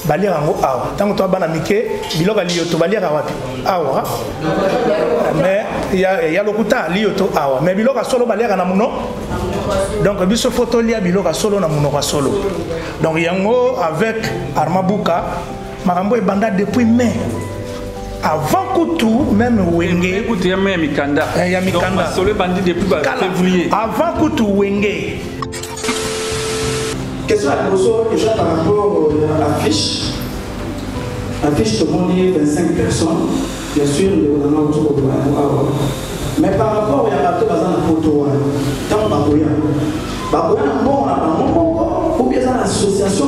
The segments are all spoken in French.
Balier en haut, tant que toi, banamike, biloga lioto, balier à wapi, awa. Mais il y a le couta, lioto, awa. Mais biloga solo, balier à namuno. Donc, biso photo lia, biloga solo, namuno solo. Donc, yango avec Armabuka, Marambo est banda depuis mai. Avant que tout, même Wenge. Écoutez, il y a Mikanda. Il y a Mikanda. Donc, solo bandit depuis février. Avant que tout, Wenge. Question à poser déjà par rapport à l'affiche. L'affiche, tout le monde dit 25 personnes. Bien sûr, le gouvernement autour de mais par rapport à la photo, tant que ou bien l'association,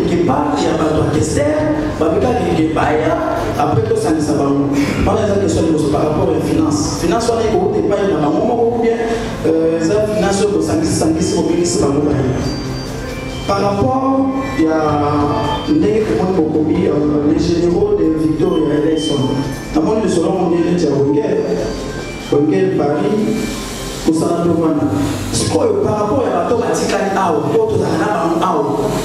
quelque part, il y a pas de après tout ça, ça va. Par exemple, par rapport à la finance. Finance, on est au départ, il y a un moment ou bien ça finance au 5 par rapport, il y a les généraux de Victoria et Eleison. Avant le salon, on est à Wengel, Paris, au Sanadovana. Par rapport à la automatique,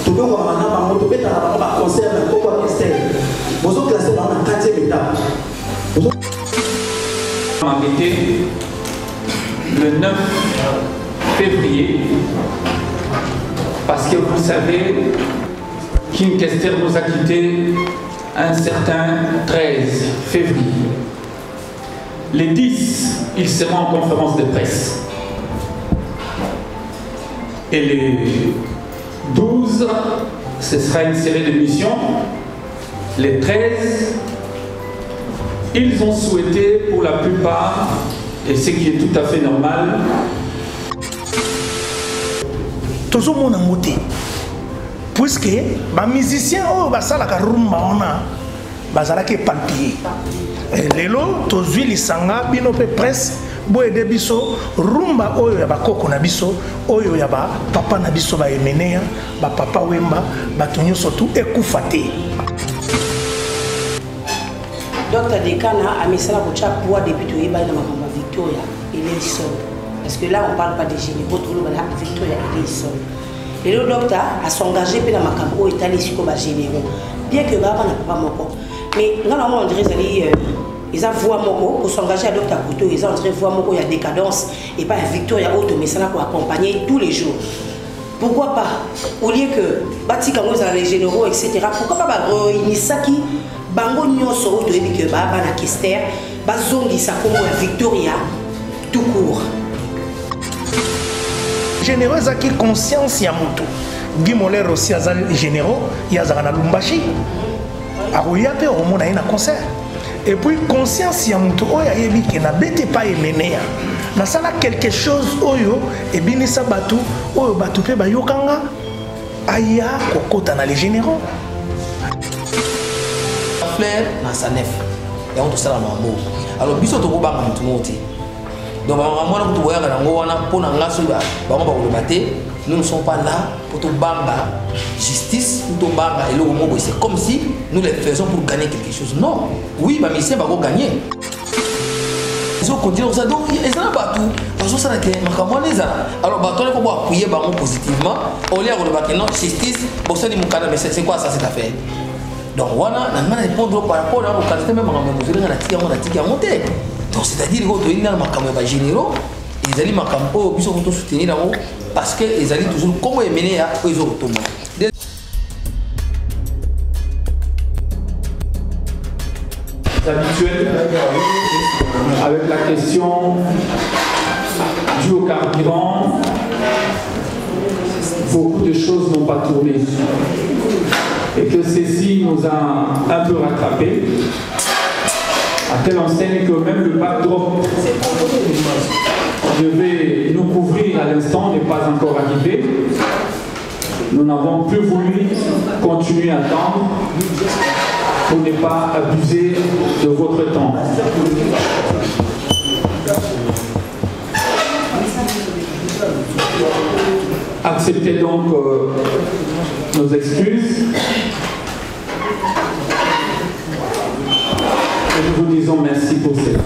tout le monde a un concert, vous avez classé dans la 4e étape. Le 9 février. Parce que vous savez King Kester nous a quittés un certain 13 février. Les 10, il sera en conférence de presse. Et les 12, ce sera une série d'émissions. Les 13, ils ont souhaité pour la plupart, et ce qui est tout à fait normal, tout le monde a monté. Puisque les musiciens, basalaka rumba ona, bazalaki palpier. Lelo, tozui lisanga, bino pe presse, boye de biso, rumba oyo ya bakoko na biso, oyo ya ba papa na biso ba emenea, ba papa wemba, ba tonyo surtout ekufate. Dr. Dekana a mis ça pour chaque poids depuis tout Iba dans ma Victoria, il est seul. Parce que là, on ne parle pas des généraux, tout le monde a Victoria, il est seul. Et le docteur a s'engagé dans ma campagne au Italie sur les généraux. Bien que Baba n'a pas mon corps. Mais non, on dirait qu'ils ont voix moko pour s'engager à Dr. Couteau, ils ont voix moko, il y a décadence et pas Victoria auto, mais ça là pour accompagner tous les jours. Pourquoi pas, au lieu que Batika les généraux, etc., pourquoi pas Nisaki, Bango Nyonso, auto, et que Baba n'a Kester, Bazongi, ça comme Victoria, tout court. Généraux qui conscience ya mutu Guimoler aussi azal généraux ya zana lumbashi aroya pe omona ina concert et puis conscience ya mutu oya yebi ke na bete pa emenea na sala quelque chose oyo e binisa batu oyo batu pe bayokanga aya kokota na les généraux fleur na sanef ya on to sala mambo alors biso to ko banga mutu moti. Donc, nous ne sommes pas là pour te banga justice, pour te banga et le c'est comme si nous les faisons pour gagner quelque chose. Non, oui, ma mission va gagner. Ils ont continué ça, donc ils ont battu. Parce que ça n'a été alors, il faut appuyer positivement. Au lieu de non, justice, pour ça, mais c'est quoi ça, cette affaire? Donc, voilà, on a répondre par rapport à la qualité même à monter. Donc, c'est-à-dire qu'ils sont généraux, ils allaient soutenir parce qu'ils allaient toujours comme ils menaient à eux autres. Habituel avec la question due au carburant, beaucoup de choses n'ont pas tourné et que ceci nous a un peu rattrapés. À telle enseigne que même le backdrop devait nous couvrir à l'instant n'est pas encore arrivé. Nous n'avons plus voulu continuer à attendre pour ne pas abuser de votre temps. Acceptez donc nos excuses. Et nous vous disons merci pour cela.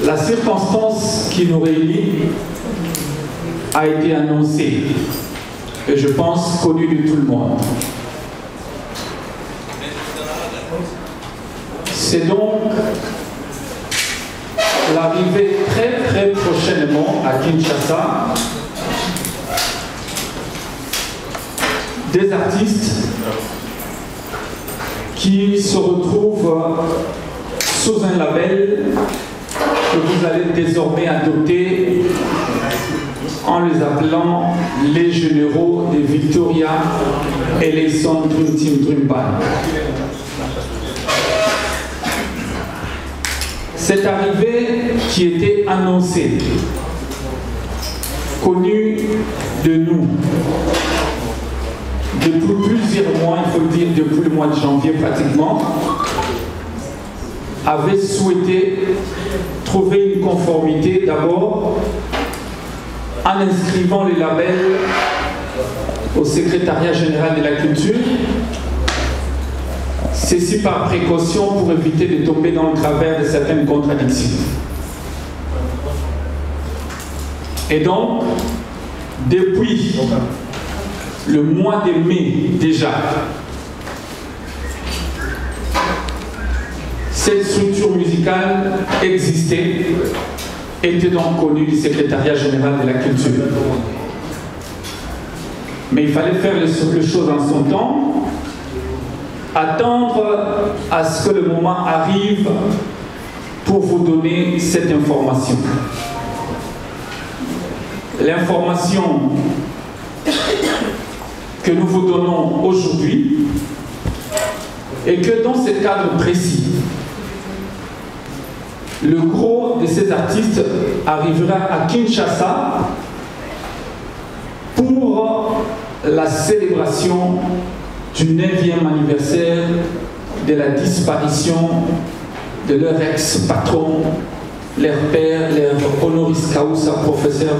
La circonstance qui nous réunit a été annoncée et je pense connu de tout le monde. C'est donc l'arrivée très prochainement à Kinshasa des artistes qui se retrouvent sous un label que vous allez désormais adopter en les appelant les généraux de Victoria Eleison Dream Team Dream Band. Cette arrivée qui était annoncée, connue de nous depuis plusieurs mois, il faut le dire depuis le mois de janvier pratiquement, avait souhaité trouver une conformité d'abord en inscrivant les labels au secrétariat général de la culture, ceci par précaution pour éviter de tomber dans le travers de certaines contradictions. Et donc, depuis le mois de mai déjà, cette structure musicale existait, était donc connue du secrétariat général de la culture. Mais il fallait faire les choses en son temps, attendre à ce que le moment arrive pour vous donner cette information. L'information que nous vous donnons aujourd'hui est que dans ce cadre précis, le gros de ces artistes arrivera à Kinshasa pour la célébration du 9e anniversaire de la disparition de leur ex-patron, leur père, leur honoris causa, professeur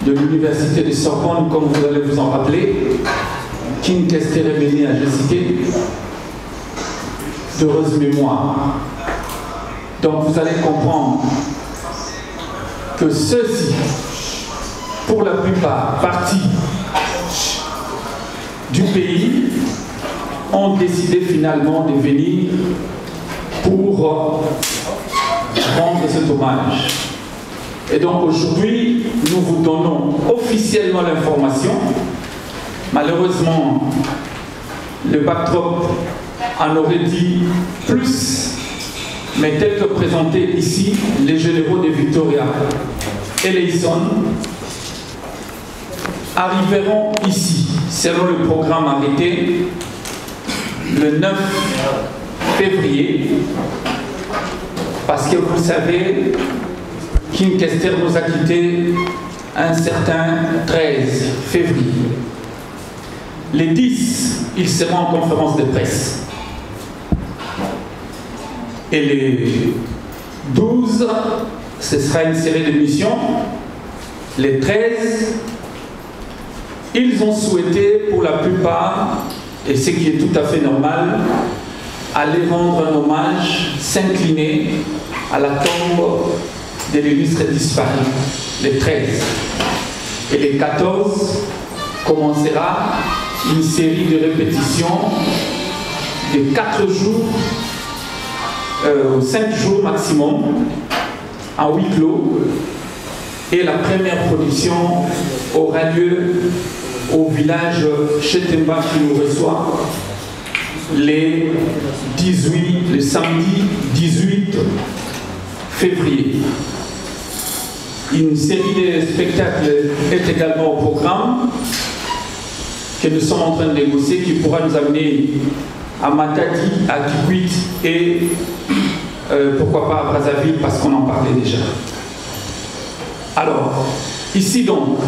de l'université de Sorbonne, comme vous allez vous en rappeler, King Kestere Beni a cité, d'heureuse mémoire. Donc vous allez comprendre que ceux-ci, pour la plupart partis du pays, ont décidé finalement de venir pour rendre cet hommage. Et donc aujourd'hui, nous vous donnons officiellement l'information. Malheureusement, le backdrop en aurait dit plus, mais tel que présenté ici, les généraux de Victoria Eleison arriveront ici, selon le programme arrêté, le 9 février, parce que vous savez, King Kester nous a quittés un certain 13 février. Les 10, ils seront en conférence de presse. Et les 12, ce sera une série d'émissions. Les 13, ils ont souhaité pour la plupart, et ce qui est tout à fait normal, aller rendre un hommage, s'incliner à la tombe de l'illustre disparu, les 13. Et les 14 commencera une série de répétitions de 4 jours, 5 jours maximum, en huis clos. Et la première production aura lieu au village Chetemba qui nous reçoit le samedi 18 février. Une série de spectacles est également au programme que nous sommes en train de négocier, qui pourra nous amener à Matadi, à Kikwit et pourquoi pas à Brazzaville, parce qu'on en parlait déjà. Alors, ici donc,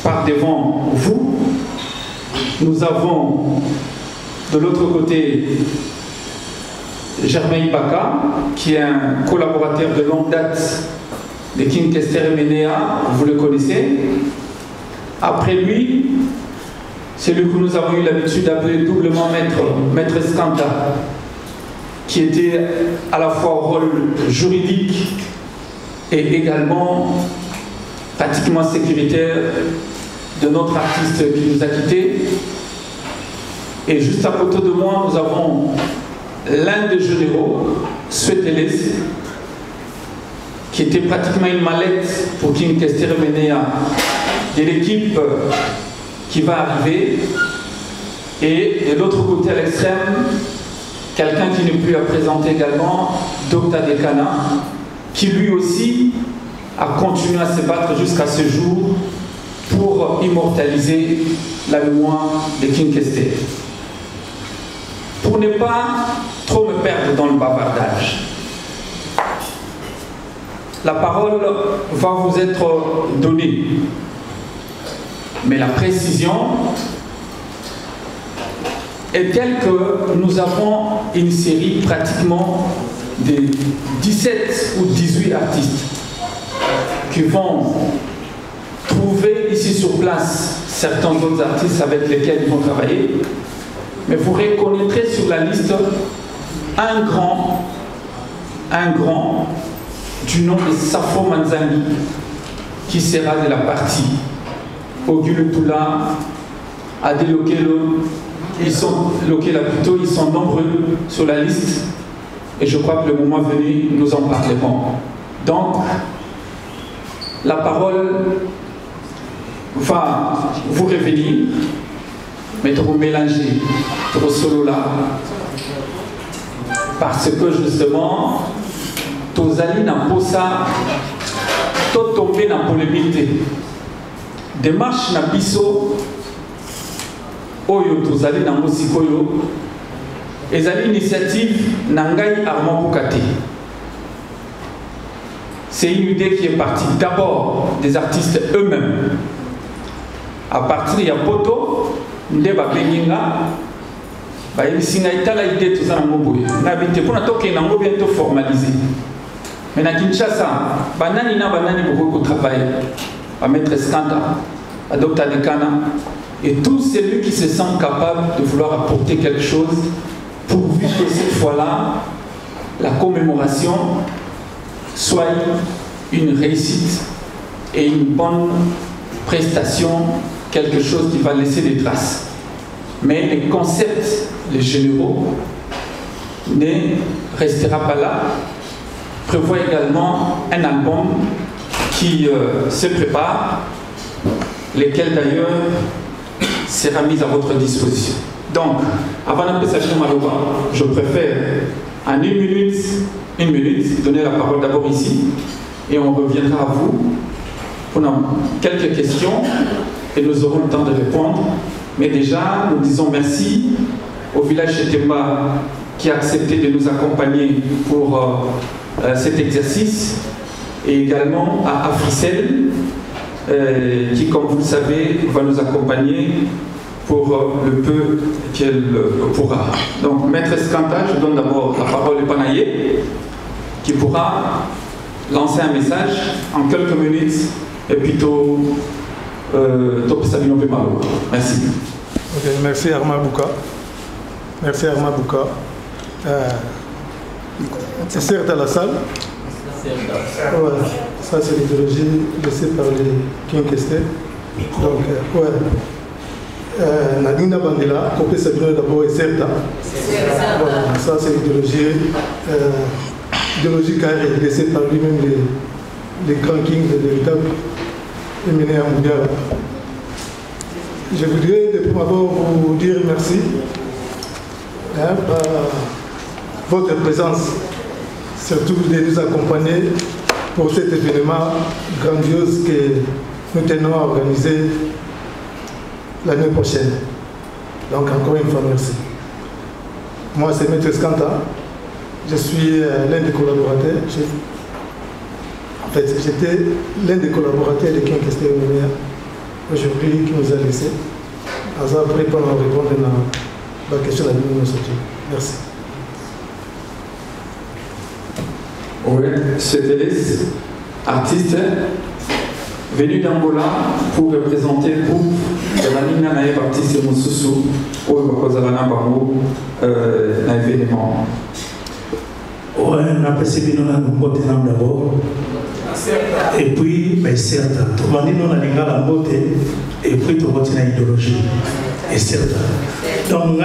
par devant vous, nous avons de l'autre côté Germain Ibaka, qui est un collaborateur de longue date de King Kester Menea, vous le connaissez. Après lui, celui que nous avons eu l'habitude d'appeler doublement Maître Skanta, qui était à la fois au rôle juridique et également pratiquement sécuritaire de notre artiste qui nous a quittés. Et juste à côté de moi, nous avons l'un des généraux, Sueteles, qui était pratiquement une mallette pour King Kester Menea de l'équipe qui va arriver. Et de l'autre côté à l'extrême, quelqu'un qui n'est plus à présenter également, Dr Dekana, qui lui aussi a continué à se battre jusqu'à ce jour pour immortaliser la mémoire de King Kester. Pour ne pas trop me perdre dans le bavardage, la parole va vous être donnée, mais la précision est telle que nous avons une série pratiquement de 17 ou 18 artistes qui vont trouver ici sur place certains autres artistes avec lesquels ils vont travailler, mais vous reconnaîtrez sur la liste un grand du nom de Safo Manzangi qui sera de la partie. Ogule Toula, Adel Okelo, ils sont nombreux sur la liste et je crois que le moment venu, nous en parlerons. Donc, la parole va vous revenir, mais trop mélanger, trop solo là, parce que justement, Tozali n'a pas ça, tout tombé dans la polémique. Démarche na biso, Oyo Tozali na Mosikoyo, et une initiative Nangai Armand Boukate. C'est une idée qui est partie d'abord des artistes eux-mêmes. À partir de Yapoto, Ndeba Benginga, il y a l'idée de tout ça. Pour nous bientôt formalisé. Mais à Kinshasa, banani beaucoup de travail. À Maître Skanda, à Dr Dekana, et tous celui qui se sentent capables de vouloir apporter quelque chose pourvu que cette fois-là, la commémoration soit une réussite et une bonne prestation, quelque chose qui va laisser des traces. Mais les concepts, les généraux, ne restera pas là. Prévoit également un album qui se prépare, lesquels d'ailleurs sera mis à votre disposition. Donc, avant de passer à Malouba, je préfère en une minute, donner la parole d'abord ici, et on reviendra à vous pour quelques questions, et nous aurons le temps de répondre. Mais déjà, nous disons merci au village Chetemba qui a accepté de nous accompagner pour cet exercice, et également à Africel qui, comme vous le savez, va nous accompagner pour le peu qu'elle pourra. Donc, Maître Skanta, je donne d'abord la parole à Panaye, qui pourra lancer un message en quelques minutes, et puis merci. Okay, merci Armand Bouka. Merci Armand Bouka. C'est certes à la salle. Ouais, ça c'est l'idéologie laissée par les King Kester. Donc, ouais. Nadina Bandela, Copé Sabino d'abord et Certa. Voilà, ça c'est l'idéologie carrée laissée par lui-même les grands kings de véritable éminents à Moudiala. Je voudrais d'abord vous dire merci par votre présence, surtout de nous accompagner pour cet événement grandiose que nous tenons à organiser l'année prochaine. Donc encore une fois, merci. Moi, c'est Maître Skanta. Je suis l'un des collaborateurs. En fait, j'étais l'un des collaborateurs de King Kester aujourd'hui qui nous a laissé. Après, pour répondre à la question de la merci. Oui, c'était artiste venu d'Angola pour représenter le groupe de la ligne naïve artiste Moussousou au Bakozalana Bango dans l'événement. Oui, on a passé bien d'abord. Et puis, certes, tout le monde a la beauté. et puis tu retiens l'idéologie. Et certain. Donc, on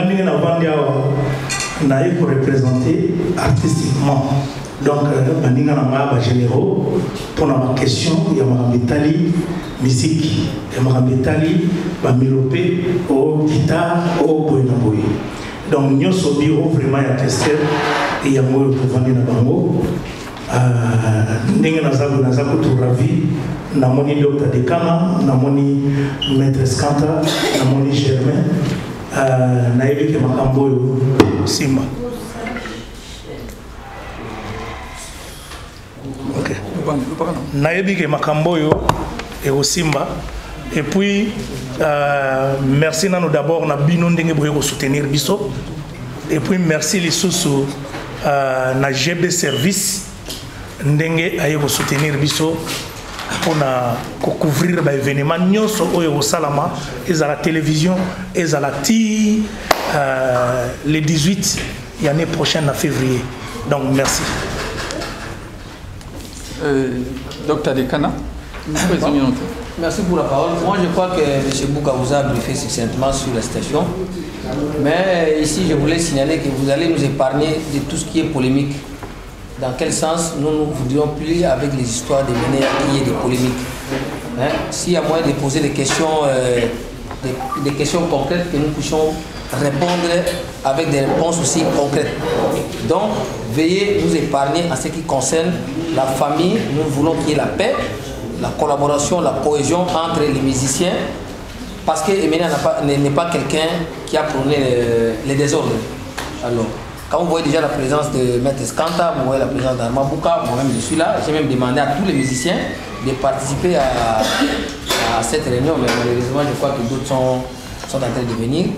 a pour représenter artistiquement. Donc, on a généraux pour la question, il y a ma musique, il y a ma mélopée, au guitare, au boy. Donc, nous sommes au bureau vraiment à tester et il y a moi pour vendre la bango. Nous avons tout ravi. Namoni Docteur Dekana, Namoni Maîtresse Kanta, Namoni Germain, Naïbi Kemakambo Simba. Ok. Naïbi Kemakambo et au Simba. Et puis, merci nous d'abord, na bino ndenge boye soutenir biso. Et puis, merci les sous na GB Service ndenge aye soutenir biso. Pour couvrir les événements au Salama et à la télévision et à la TI le 18 l'année prochaine en février. Donc merci. Docteur Dekana, merci pour la parole. Moi je crois que M. Bouka vous a briefé succinctement sur la station. Mais ici je voulais signaler que vous allez nous épargner de tout ce qui est polémique. Dans quel sens nous ne voudrions plus avec les histoires de mener qui est des polémiques. Hein? S'il y a moyen de poser des questions concrètes, que nous puissions répondre avec des réponses aussi concrètes. Donc, veuillez nous épargner en ce qui concerne la famille. Nous voulons qu'il y ait la paix, la collaboration, la cohésion entre les musiciens. Parce que Emmanuel n'est pas quelqu'un qui a prôné les désordres. Alors, quand vous voyez déjà la présence de Maître Skanta, vous voyez la présence d'Armand Bouka, moi-même je suis là, j'ai même demandé à tous les musiciens de participer à cette réunion, mais malheureusement je crois que d'autres sont en train de venir.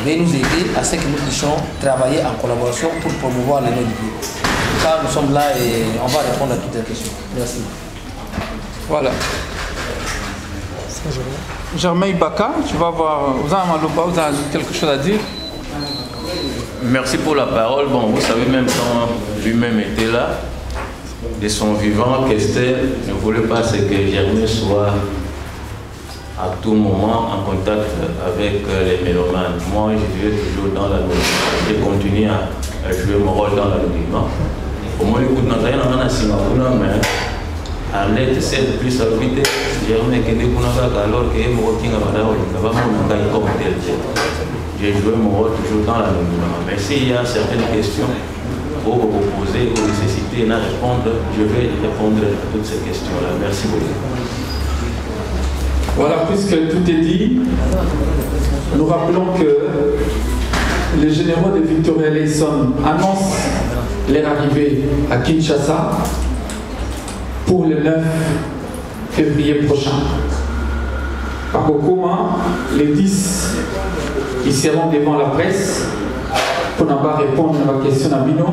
Veuillez nous aider à ce que nous puissions travailler en collaboration pour promouvoir les noms du groupe. Car nous sommes là et on va répondre à toutes les questions. Merci. Voilà. Germain Baka, tu vas voir, vous avez quelque chose à dire? Merci pour la parole. Bon, vous savez, même quand lui-même était là, de son vivant, Kester ne voulait pas que Germain soit à tout moment en contact avec les mélomanes. Moi, je vivais toujours dans l'anonymat. J'ai continué à jouer mon rôle dans l'anonymat. Au moins, écoute, on a Singapour, mais à l'aide, c'est de plus habité. Germain, qui est alors que je j'ai joué mon rôle toujours dans l'anonymat. Mais s'il y a certaines questions pour vous poser, vous nécessitez d'en répondre, je vais répondre à toutes ces questions-là. Merci beaucoup. Voilà, puisque tout est dit, nous rappelons que les généraux de Victoria Leison annoncent leur arrivée à Kinshasa pour le 9 février prochain. Par Kokoma, les 10, ils seront devant la presse pour ne pas répondre à la question à Bino.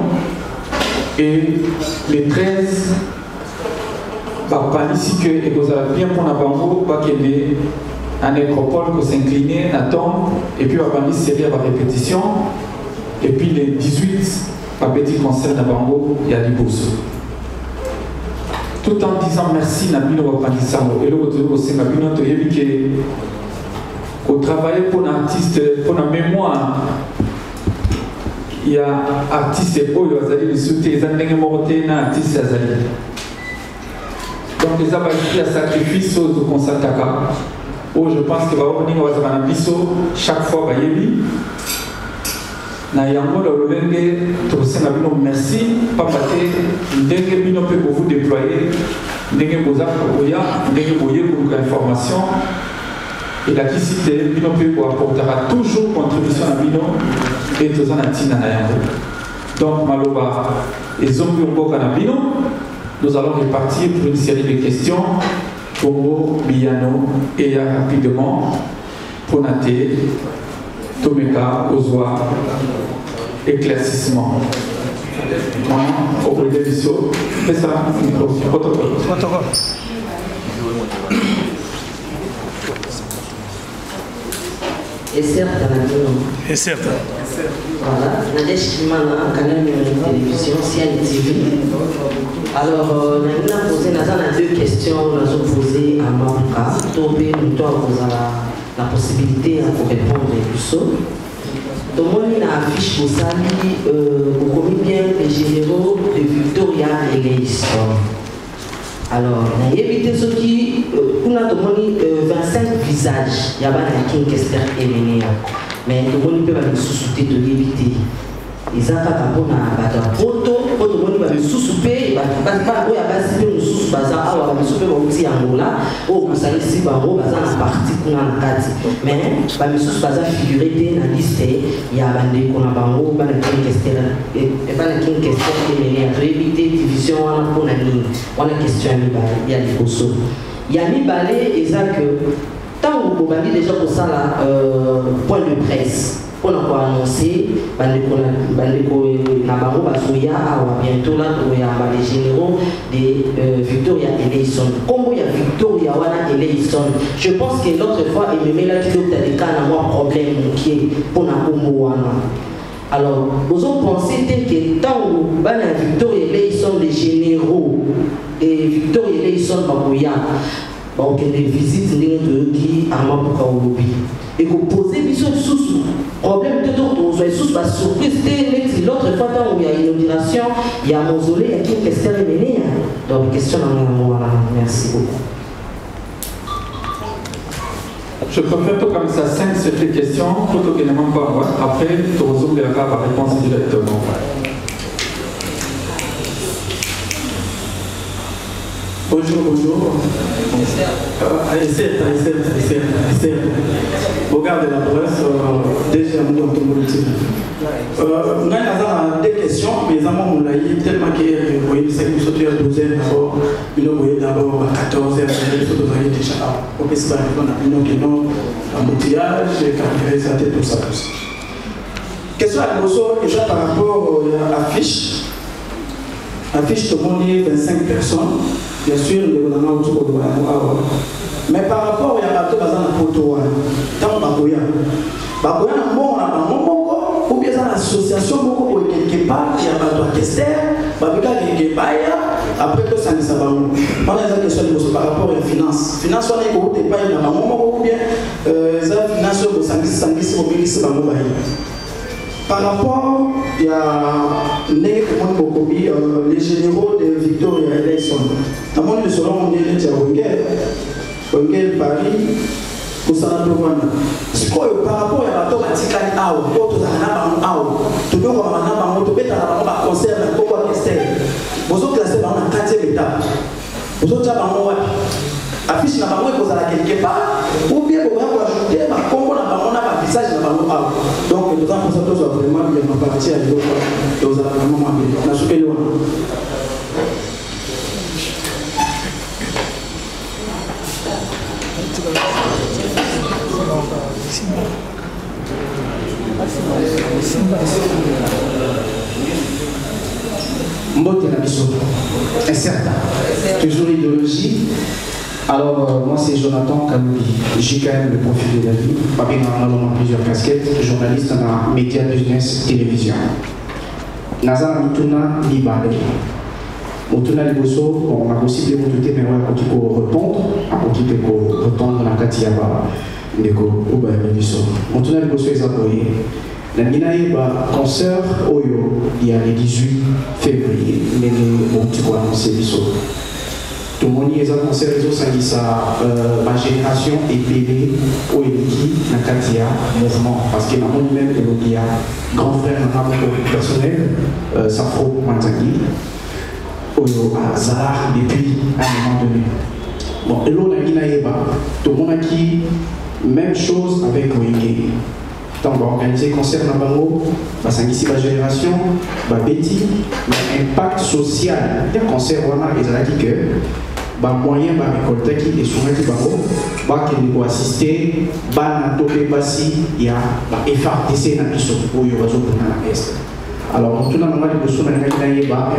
Et les 13, ici que vous avez bien pour Nabango, qu'il y ait un nécropole qui s'incliner, un tombe, et puis on va série à la répétition. Et puis les 18, un petit concert Nabango, il y a du bourse. Tout en disant merci Nabino Wapandisango. Et l'autre aussi Nabino Toyebi au travail pour un artiste, pour la mémoire. Il y a artistes et Azali, les soutiens, les artistes Azali. Donc les abakis à sacrifice de Konsataka. Oh, je pense que chaque fois, na yango la lolenge to senga bino merci papa te ndenge bino pe pour vous déployer ndenge boza ko ya ndenge boye pour l'information et la cité bino pe pour apportera toujours contribution à bino et to zana tina na yango. Donc maloba et zombi mboka na bino, nous allons repartir pour une série de questions Congo Biano et rapidement pour nater Tomeka, Ozoa, éclaircissement. Au bout de l'émission, fais ça, protocole. Et certes, et certes. Voilà, Nadège Kimana, canal numérique télévision, CNTV. Alors, nous avons posé deux questions, nous avons posé à Marouka, Tobé, nous avons posé à la possibilité pour répondre à tout ça. Donc, moi, il y a une affiche pour ça, vous connaissez bien les généraux de Victoria et Leison. Alors, on a évité ce qui, on a demandé 25 visages, il y a pas de Kester et Ménéa. Mais tout le monde peut me sous-souter de l'éviter. Ils ont fait un bon photo, tout le monde va me sous-souper, il y a pas de sous-bazar, ah, on va me souper aussi en là, oh, vous savez si on va en partie qu'on a en carte. Mais, va me sous-bazar figuré dans la liste, il y a un des qu'on a bango, pas de Kester et pas de Kester et Ménéa. Pour éviter division, on a question il y a des possos. Il y a mis balai et ça que tant que vous avez déjà pour ça là, point de presse, on a annoncé, bientôt là, il y a les généraux de Victoria et Leison. Comme il y a Victoria et Leison, je pense que l'autre fois, il me met là qu'il y a des cas d'avoir problème qui est pour la alors, vous pensez que tant que Victoria et Leison, les généraux de Victoria et Leison, donc des visites qui arment pour Kaolobi. Et que poser des sous problème de d'autres, sous la surprise, l'autre fois où il y a une inauguration, il y a un mausolée, il y a qui est question de mener. Donc, question à moi, merci beaucoup. Je préfère tout comme ça 5-7 questions pour que les membres pas voir. Après, tu reçois les réponses directement. Bonjour. Regardez la presse, déjà nous avons des questions, mais on l'a eu tellement que vous voyez, c'est que vous êtes à 12h d'abord, vous voyez d'abord à 14h, vous voyez déjà là. Ok, c'est pas non, embouteillage, caractérisation, tout ça. Question à Grosso, déjà par rapport à l'affiche. Affiche tout le monde 25 personnes. Bien sûr, nous avons tout le monde. Mais par rapport à la photo, tant que ou bien l'association quelque part, il y a un Kester, après que ça ne s'est pas. Par rapport à la finance. Finance, on est pas ou bien la finance, par rapport à les généraux de Victoria et Leison. À mon avis, selon Wengel, Paris, pour ça, par rapport à la automatique, tout le monde a un concert de Kester. Vous autres classez dans la 4e étape. Vous autres, affiche n'a pas quelque part, ou bien vous pouvez ajouter ma combo n'a visage n'a pas. Donc nous avons pour ça vraiment bien ma partie à l'eau et aux vraiment bien. Na soupe loin. Mbote na biso incertain, toujours idéologie. Alors, moi c'est Jonathan Kaloubi. J'ai quand même le profil de la vie. Dans plusieurs casquettes, journaliste dans médias, business, télévision. Nazar Mituna Libale. Motuna Liboso, on a possible de monter, mais on peut répondre. On peut répondre dans la Katiaba. Ndeko, Uba Liboso. Motuna Liboso est appuyé. La Minaïba concert Oyo, il y a le 18 février. Mais on peut annoncer Liboso. Tout le monde est annoncé réseau Sangissa, ma génération est payée au Eliki, na Katia, mouvement. Parce que dans le monde même, il y a grand frère, un personnel, Safro Manzagui, au hasard, depuis un moment donné. Bon, et l'autre, tout le monde a qui, même chose avec Wenge. Donc, on va organiser concert dans Bango, parce que ici, la génération, Betty, l'impact social, il y a un concert, ils ont dit que moyen de récolter qui est soumis à Bango, qui doit assister, il y a FRTC dans le pour l'Est. Alors, tout le monde a un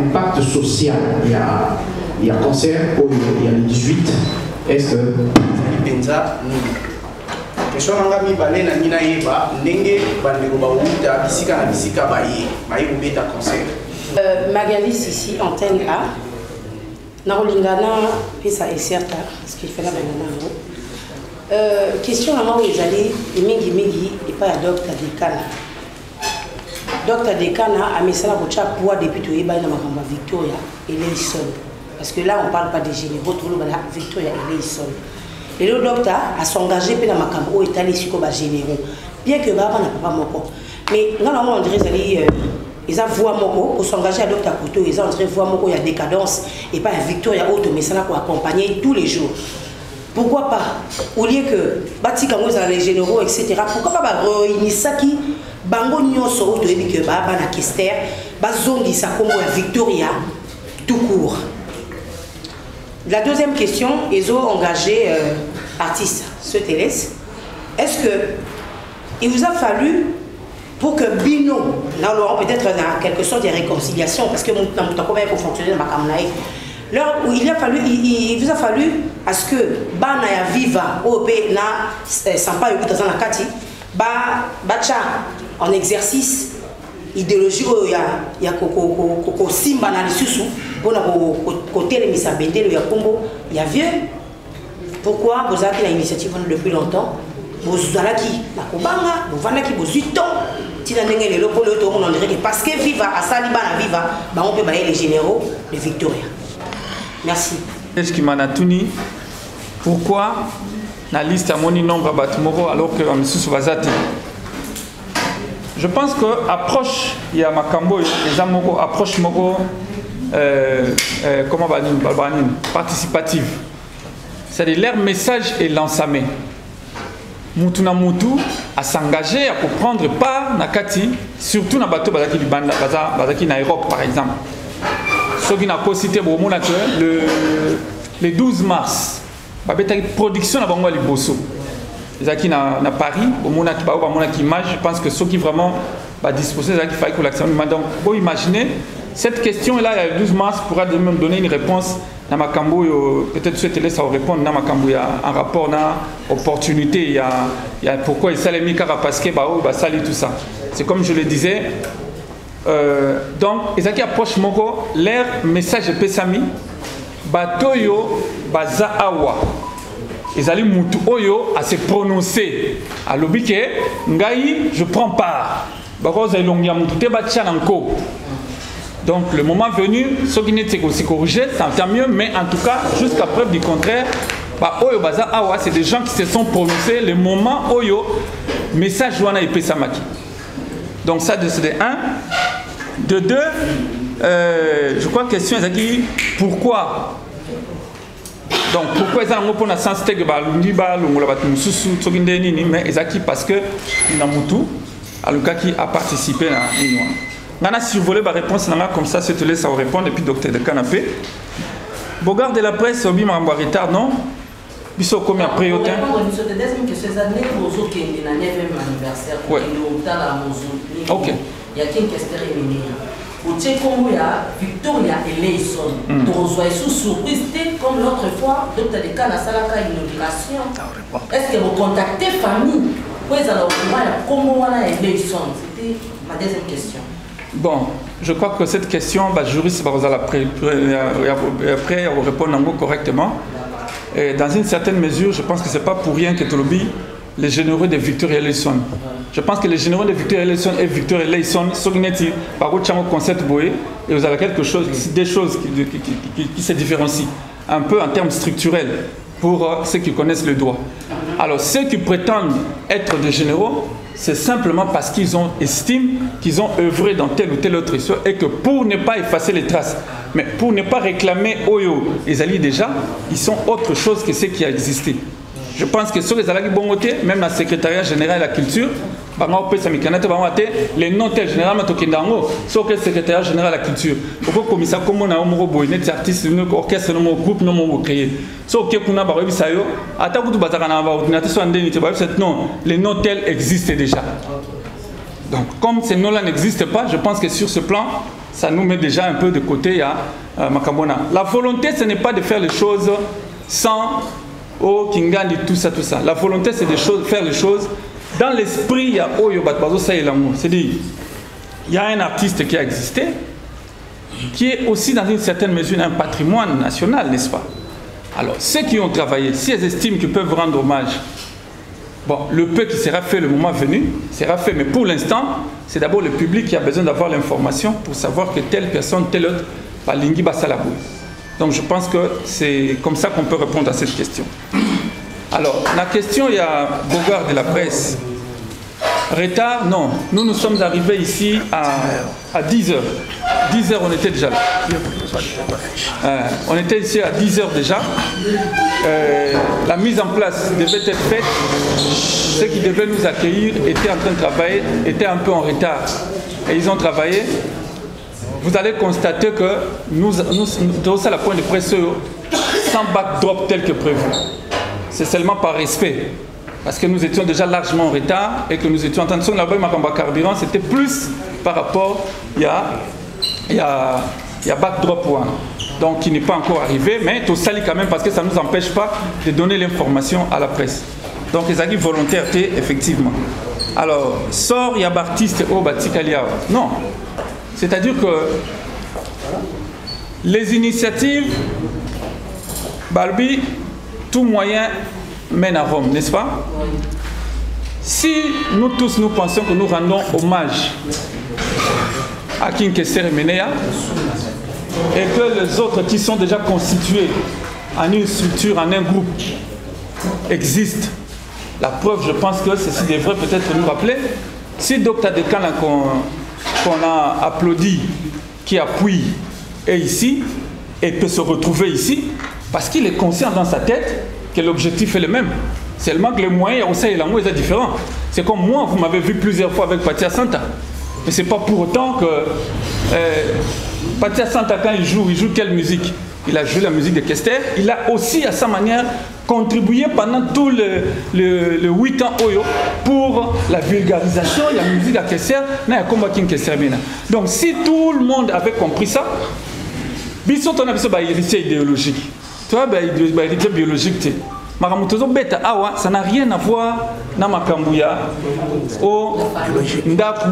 impact social, il y a un concert, il y a le 18, est-ce que question nanga mibale na ngina yeba ndenge bandeko bauta bisika na bisika baye ubeta concert. Magalis ici, antenne A. Narolingana, puis ça est certain, parce qu'il fait la banana. Question à moi où ils allaient, et mingi, et pas à Docteur Dekana. Docteur Dekana a mis ça pour pouvoir depuis tout le monde Victoria et les seul. Parce que là, on ne parle pas des généraux, tout le monde Victoria et les seul. Et le docteur a s'engagé dans ma campagne où est allé sur les généraux. Bien que Baba n'a pas mon corps. Mais normalement, on dirait qu'ils ont voix moko pour s'engager à Docteur Couteau, ils ont voix moko, il y a décadence et pas un Victoria auto, mais ça là pour accompagner tous les jours. Pourquoi pas, au lieu que Batika les généraux, etc., pourquoi pas réunir ça qui bango nyonso auto et que Baba na Kester, bazongi ça comme Victoria tout court. La deuxième question, ils ont engagé artistes, ceux Télès. Est-ce que il vous a fallu pour que Bino, peut-être dans quelque sorte des réconciliations, parce que mon temps pour fonctionner dans ma campagne, il vous a fallu à ce que Bana ya viva au pays na sympa écoute dans la kati bacha en exercice idéologie il y a koko simba na lisusu pour na côté les misabendele ya Kombo il y a vieux. Pourquoi vous avez la initiative depuis longtemps vous allaki na kobanga vous vanaki vous 8 ans tina ndenge lelo pour le tout on dirait parce que viva à saliba na viva on peut bailler les généraux de Victoria. Merci. Est-ce qu'il m'a tuni pourquoi la liste a mon nombre batmoro alors que M. Souvazati. Je pense que approche il y a Makambo les amoko approche moko comment va dire participative. C'est-à-dire leur message est l'ensamé. Mutuna mutu à s'engager à prendre part nakati surtout na bateau bazaki libanda bazaki na Europe par exemple. Ce qui n'a pas cité le 12 mars, la production de Liboso. Les qui na Paris, au moment qui image, je pense que ceux qui vraiment va disposer, il faut que l'action. Donc, vous imaginez, cette question-là, le 12 mars, pourra même donner une réponse dans ma cambo. Peut-être souhaiter ça répondre dans ma cambo. Il y a un rapport, une opportunité, il y a pourquoi il s'est mis parce que ça tout ça. C'est comme je le disais. Donc, ils qui approchent moko leur message pesami batoyo baza awa ils allaient mutu oyo à se prononcer à l'obike ngai je prends part bakoza ilongia mutu te bacha nanko. Donc le moment venu ceux qui n'étaient aussi corrigés tant mieux, mais en tout cas jusqu'à preuve du contraire ba oyo baza awa c'est des gens qui se sont prononcés le moment oyo message wana epesamaki. Donc ça c'est de 1. De 2, je crois que la question est qui pourquoi. Donc pourquoi ils ont un sens de mais ils parce que Namutu qui a participé à l'Union. Maintenant, si vous voulez ma réponse, comme ça, je te laisse répondre et puis docteur de canapé. Bogard de la presse, au bim en retard, non? Biso comme après au temps. Ok. Il y a une question rémunérée. Au Tchékongo, il y a Victoria et Leison. Donc, ils sont surpris comme l'autre fois, Docteur Dekana Salaka inauguration. Est-ce que vous contactez famille? Pour les alors, comment on a Leison? C'était ma deuxième question. Bon, je crois que cette question, juriste va après répondre correctement. Et dans une certaine mesure, je pense que ce n'est pas pour rien que Tolobi, les généraux de Victoria et Leison. Je pense que les généraux de Victoria Leison et Victoria Leison sont par contre concept boé et vous avez quelque chose, des choses qui se différencient un peu en termes structurels pour ceux qui connaissent le droit. Alors ceux qui prétendent être des généraux, c'est simplement parce qu'ils ont estiment qu'ils ont œuvré dans telle ou telle autre histoire et que pour ne pas effacer les traces, mais pour ne pas réclamer Oyo et Zali déjà, ils sont autre chose que ce qui a existé. Je pense que sur les alagi bon côté, même la secrétariat général de la culture, les noms tels généralement tokendango, sur le secrétariat général de la culture. Pourquoi commissaire comme on a un mot net artiste, un orchestre, un groupe, un mot créé. Sur le kuna barobi sayo, attaque tout bazar na ordinateur sur indemnité, non, les noms tels existent déjà. Donc comme ces noms-là n'existent pas, je pense que sur ce plan, ça nous met déjà un peu de côté à Makambona. La volonté, ce n'est pas de faire les choses sans oh Kingandi, tout ça. La volonté, c'est de faire les choses dans l'esprit. Il y a Oyo Batbazo Saïlamou. C'est-à-dire, il y a un artiste qui a existé, qui est aussi dans une certaine mesure un patrimoine national, n'est-ce pas? Alors, ceux qui ont travaillé, si elles estiment qu'ils peuvent rendre hommage, bon, le peu qui sera fait le moment venu, sera fait. Mais pour l'instant, c'est d'abord le public qui a besoin d'avoir l'information pour savoir que telle personne, telle autre, Balingi Basalabou. Donc je pense que c'est comme ça qu'on peut répondre à cette question. Alors, la question, il y a Bogart de la presse. Retard, non. Nous sommes arrivés ici à 10h. 10h, on était déjà là. On était ici à 10h déjà. La mise en place devait être faite. Ceux qui devaient nous accueillir étaient en train de travailler, étaient un peu en retard. Et ils ont travaillé. Vous allez constater que nous sommes à la pointe de presse sans backdrop tel que prévu. C'est seulement par respect. Parce que nous étions déjà largement en retard et que nous étions en train de se faire ma carburant, c'était plus par rapport, il y a backdrop one. Donc qui n'est pas encore arrivé, mais tout sali quand même parce que ça ne nous empêche pas de donner l'information à la presse. Donc les acquis volontaires, effectivement. Alors, sort, il y a artiste au Batikalia. Non. C'est-à-dire que les initiatives, Balbi, tout moyen mène à Rome, n'est-ce pas? Si nous tous nous pensons que nous rendons hommage à Kinkeser et Menea et que les autres qui sont déjà constitués en une structure, en un groupe existent, la preuve, je pense que ceci devrait peut-être nous rappeler, si Dr Dekan qu'on a applaudi, qui appuie, est ici et peut se retrouver ici, parce qu'il est conscient dans sa tête que l'objectif est le même. Seulement que les moyens, on sait, l'amour est différent. C'est comme moi, vous m'avez vu plusieurs fois avec Patia Santa. Mais ce n'est pas pour autant que Patia Santa, quand il joue quelle musique? Il a joué la musique de Kester. Il a aussi, à sa manière, contribué pendant tout le 8 ans pour la vulgarisation, la musique à Kester. Donc, si tout le monde avait compris ça, Bissot, on a besoin d'héritier idéologique. Tu vois, l'héritier biologique. Ça n'a rien à voir avec Makambuya, au Ndaku,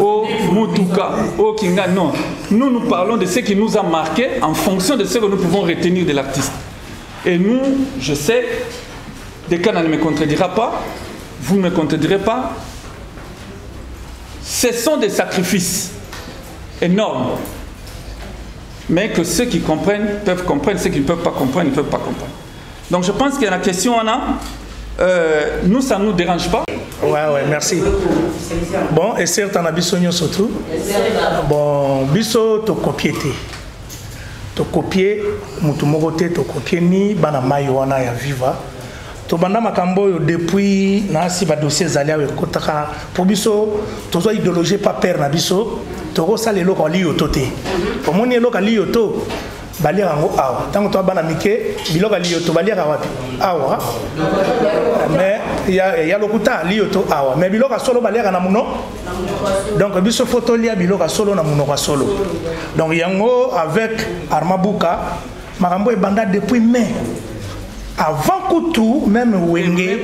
au Mutuka, au Kinga. Non. Nous parlons de ce qui nous a marqué en fonction de ce que nous pouvons retenir de l'artiste. Et nous, je sais, Dekana ne me contredira pas, vous ne me contredirez pas. Ce sont des sacrifices énormes. Mais que ceux qui comprennent peuvent comprendre, ceux qui ne peuvent pas comprendre, ils ne peuvent pas comprendre. Donc je pense qu'il y a la question, nous, ça ne nous dérange pas. Ouais, merci. Bon, et certes, on a besoin surtout. Bon, biso to copier. To copier, mutumogote, to copier ni bana maïwana ya viva. To banda makambo depuis nasi ba dossier zalia we kotaka pour biso to zo idéologie pas père na biso to ko sala eloko li yotote. Pour moni eloko li yoto balia ngo awa. Tango to bana mike biloko li yoto balia wapi? Awa. Mais ya lokuta li yoto awa. Mais biloko solo balia na muno. Donc biso photo lia biloko solo na muno solo. Donc yango avec Armabuka makambo e banda depuis mai. Avant Koutou, même Wenge.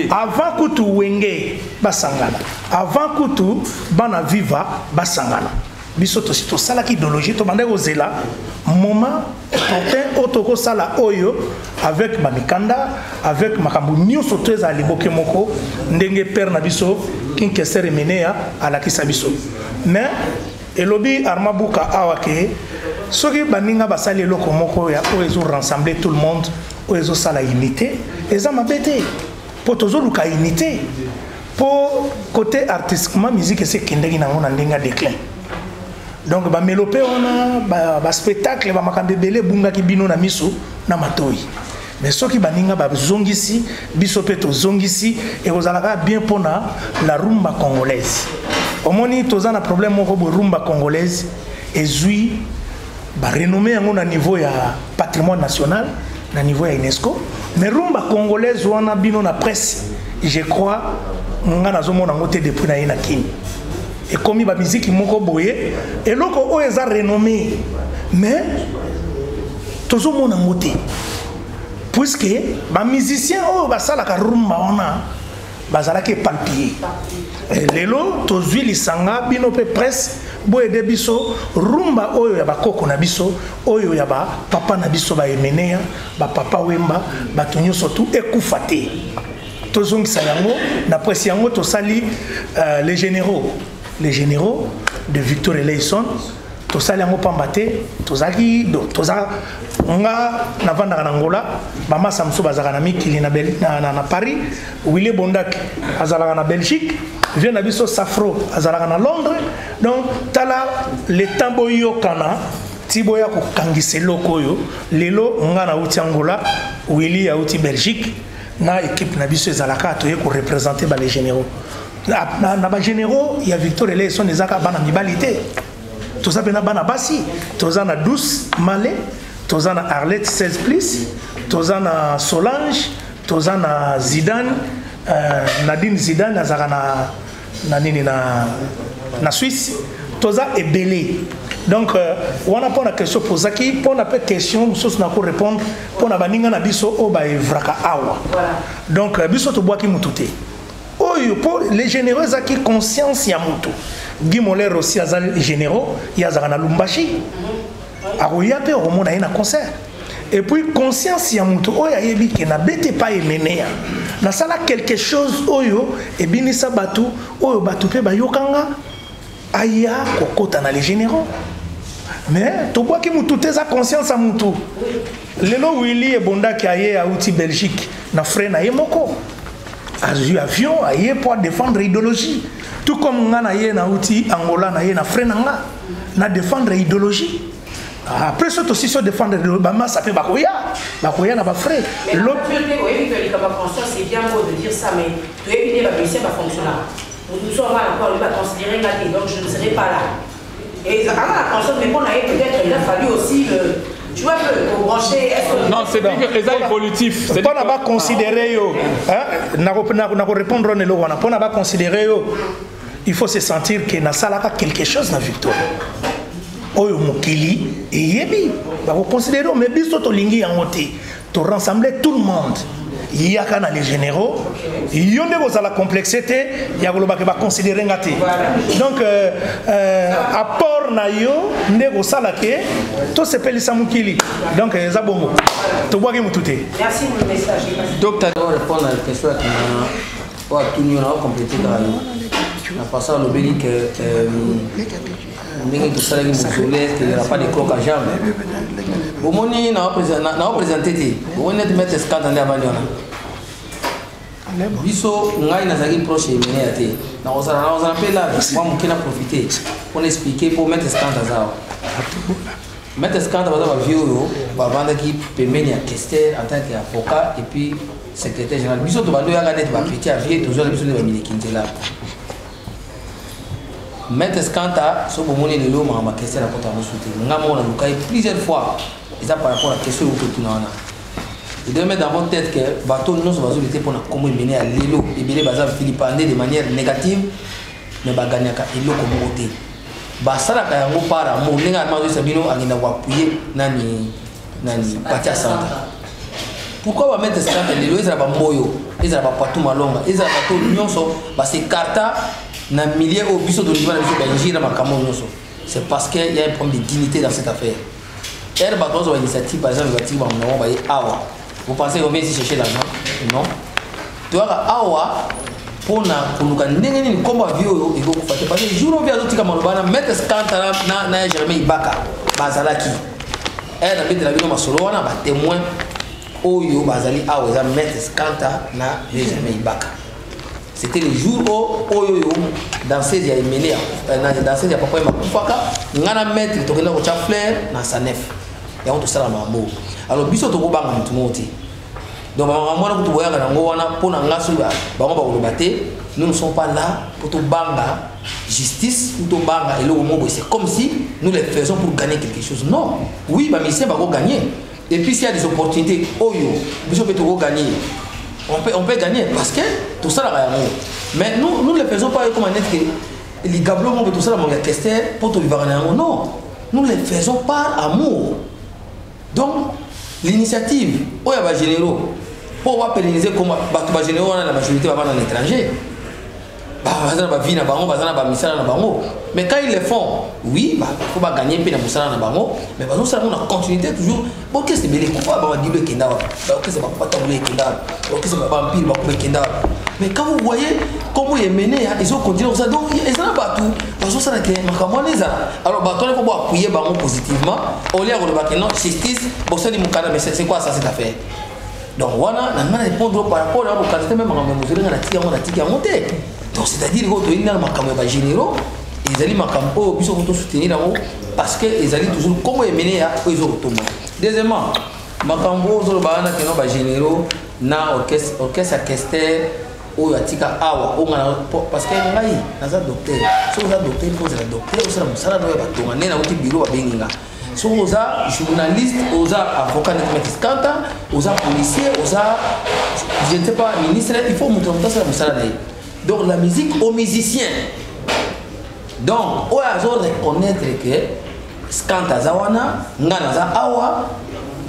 Avant Koutou, Wenge, Basangana. Avant Koutou, Bana Viva, Basangana. Bisoto, c'est tout ça qui idéologie. Tu m'as dit, moment, pourtant, Otoko Sala Oyo, avec Mamikanda, avec Makambu, New Sotez à l'époque Moko, Ndenge Père Nabiso, Kinkeser et Menea, à la Kisabiso. Mais, et lobby Armabuka Awake, ceux qui baninga basali loko moko ya ils ont rassemblé tout le monde, ils ont ça la unité, ils ont m'abêté. Pour tous autres cas unité, pour côté artistiquement musique c'est kindegi na ngona ndenga déclin. Donc ba mélopé on a ba spectacle ba makambe belé bunga ki bino na miso na matoi. Mais ceux qui baninga ba zongisi, biso peto zongisi et vous allez bien pona la rumba congolaise. Au moni tozana problème moko bo rumba congolaise et zui ba renommé à niveau ya patrimoine national na niveau ya UNESCO mais rumba congolaise wana bino na presse je crois nga nazomona ngote depuis na ina kini et comme ba musique moko boye et loko o eza renommé mais tozomona ngote puisque ba musicien o ba sala ka rumba wana bazalaki palpier lelo tozwi lisanga bino pe presse boyede biso rumba oyo ya bakoko na biso oyo ya papa na biso baemenea bapapa wemba bato nyonso tu ekufa te tozongisa yango na presse yango tosali les généraux de Victor Eleison tosali yango pamba te tozaki toza nga navandaka na Angola bamasa mosusu bazalaka na mikili na Paris Willy Bondak azalaka na Belgique vieux na biso Safro azalaka na Londres donc tala le tambo yokana tiboya kokangisa eloko oyo lelo nga na uti Angola Willy ya uti Belgique na équipe na biso ezalaka toye ko représenter ba les généraux na ba généraux ya Victor Eleison ezaka bana mibali te toza pena bana basi toza na 12 Malé toza na Arlette 16 plus toza na Solange toza na Zidane Nadine Zidane azaka na nini na Suisse toza ebele donc wana pona question posaki pona pe question mosusu na ko répondre pona baninga na biso o ba evraka awa donc biso to boaki mututé oyo pour les généraux qui conscience ya mutu Guy Moller aussi azali généraux ya zaka na Lumbashi aroya pe romona na concert et puis conscience ya mutu oyo ayebi ke na bete pa emenea na sala quelque chose oyo ebinisa batu oyo batu pe bayokanga aya kokota na les généraux mais to boaki mutu teza conscience ya mutu lelo Willy Bondak aye a outi Belgique na frère na yemoko avion aye pour défendre idéologie tout comme nga na ye na outi Angola na ye na frère nga na défendre idéologie après ça aussi se défendre bama ça fait bakoya na ba frère l'autre c'est bien beau de dire ça mais tu es une musicien va fonctionner nous sommes encore va considérer donc je ne serai pas là et avant la conscience mais on a peut-être il a fallu aussi tu vois que brancher non c'est bien que les évolutifs c'est pas pas considérer yo na répondre on le wana pas considérer yo il faut se sentir que na salaka quelque chose na victoire oyo mokili eyebi ba considérer mais biso to lingi yango te to rassembler tout le monde yaka na les généraux yonde ko la complexité ya ko ba considérer ngate donc apport na yo ndeko sala ke to se pelisa mokili donc za bongo to boaki mututé merci pour le message docteur répondre à la question que na tout nous on compléter na passant le béni que ndenge tosala ki mosole qu'il n'y aura pas de croc à jambe bomoni na présenté te bomoni te mettre scan dans avant yona biso ngai nazaki proche emene ya te na osala pe là moi mokina profiter pour expliquer pour mettre scan dans ça mettre scan dans ba vieux yo ba vanda ki pembeni ya Kester en tant qu'avocat et puis secrétaire général biso to bando ya net ba petit avier toujours biso ne ba milikintela Maître Skanta, ce que vous avez dit, ma question est plusieurs fois. Et ça par rapport à la question que tu as. Vous devez mettre dans votre tête que le bateau non va être pour comment mener à l'élo. Et bien, les Philippins de manière négative, mais va gagner à l'élo comme côté. Basala kayango para mo nenga mazo sabino agenda wa appuyer nani Patia Santa. Pourquoi va mettre Skanta l'élo? Ils va moyo, ils va pas tout malonga, ils va tout nyonso, ba se carta na milliers au biso de niveau c'est parce qu'il y a un problème de dignité dans cette affaire. Elle va dans une initiative par exemple vous pensez qu'on vient ici chercher l'argent? Non. Tu vois awa pour nous gagner une combat vieux et go faire parce que jour on vient d'autres camarades mettre Skanta na Jeremy Ibaka bazalaki elle a mis de la vie dans solo wana ba témoin oyo bazali awa mettre Skanta na Jeremy Ibaka. C'était le jour où dans ces jours mené dans ces jours papa makufaka ngana mettre to kena ko cha fleur na sanef ya on to sala mambo alors biso to ko banga mutu moti donc mwana ko to boya na ngo wana pona ngasu ba bango ba ko baté nous ne sommes pas là pour to banga justice ou to banga et le moment c'est comme si nous les faisons pour gagner quelque chose non oui ba mission ba ko gagner et puis s'il y a des opportunités oyo biso peut to gagner on peut gagner parce que tout ça là mais nous ne le faisons pas comme un être que les gabelons tout ça là mon Kester pour tout vivre non nous le faisons par amour donc l'initiative oya ba généraux Pour pérenniser comme les généraux, la majorité va dans l'étranger. Mais quand ils le font, oui, il faut gagner un peu de moussala na bango, mais nous savons la continuité toujours. Bon, qu'est-ce que c'est les coups à dire le kenda, qu'est-ce que c'est pas tabouler kenda, qu'est-ce que c'est pas vampire, pas kenda. Mais quand vous voyez comment ils mené, ils ont continué ça, donc ils ont pas tout. Parce que ça n'a été marqué. Alors, il faut appuyer bango positivement. Au lieu de non justice, bon ça dit mon canard, mais c'est quoi ça cette affaire? Donc voilà, on a répondre par rapport à la qualité même à mesurer la tige à monter. Donc c'est-à-dire que les gens généraux, ils allaient soutenir parce qu'ils allaient toujours comment ils menaient à eux autres. Deuxièmement, Makambo les généraux na orchestre orchestre ou atika awa parce que ngai naza docteur so za docteur il faut za docteur ça musala no ba tonga na uti bureau ba benginga so oza journaliste oza avocat net kanta oza policier oza je ne sais pas ministre il faut montrer ça musala na. Donc la musique aux musiciens. Donc, on a reconnaître que Skanta Zawana, Ngana Awa.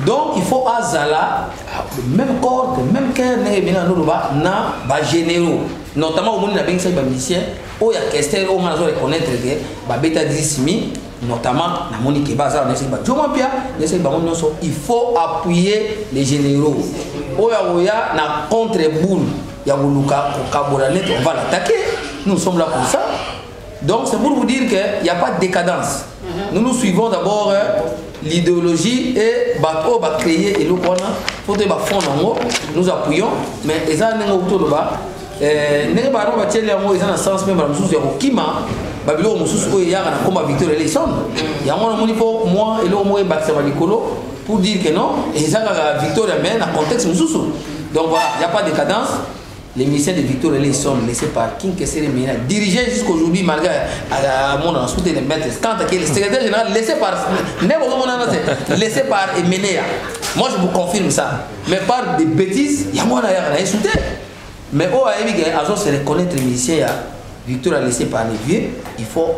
Donc il faut Azala, le même corps, le même cœur, na ba généraux. Notamment au monde n'a bien ça musicien, au ya Kester, on a reconnaître que ba beta dismi, notamment na Monique Baza, il faut appuyer les généraux. Oya na contre boule. On va l'attaquer. Nous sommes là pour ça. Donc c'est pour vous dire qu'il n'y a pas de décadence. Nous suivons d'abord l'idéologie et bateau va créer et le pour te fond nous appuyons mais les gens autour de bas ne pas va tirer les gens dans sens même la sous kima babilo mususu o ya na combat victoire l'élection il y a moi et le moins battre pour dire que non et ça la victoire mais dans contexte mususu. Donc voilà, il n'y a pas de décadence. Les missions de Victor Elé sont laissés par King Kessere Mena, dirigés jusqu'aujourd'hui malgré mon ensuite les maîtres. Quand le secrétaire général laissé par Emenea. Moi je vous confirme ça. Mais par des bêtises, il y a moi à insulter. Mais au AEB, se reconnaître les musiciens, Victor a laissé par les vieux, il faut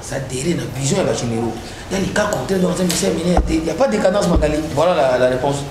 s'adhérer à la vision et la généraux. Il y a les cas contraires dans un musicien Emenea, il n'y a pas de décadence Magali. Voilà la réponse.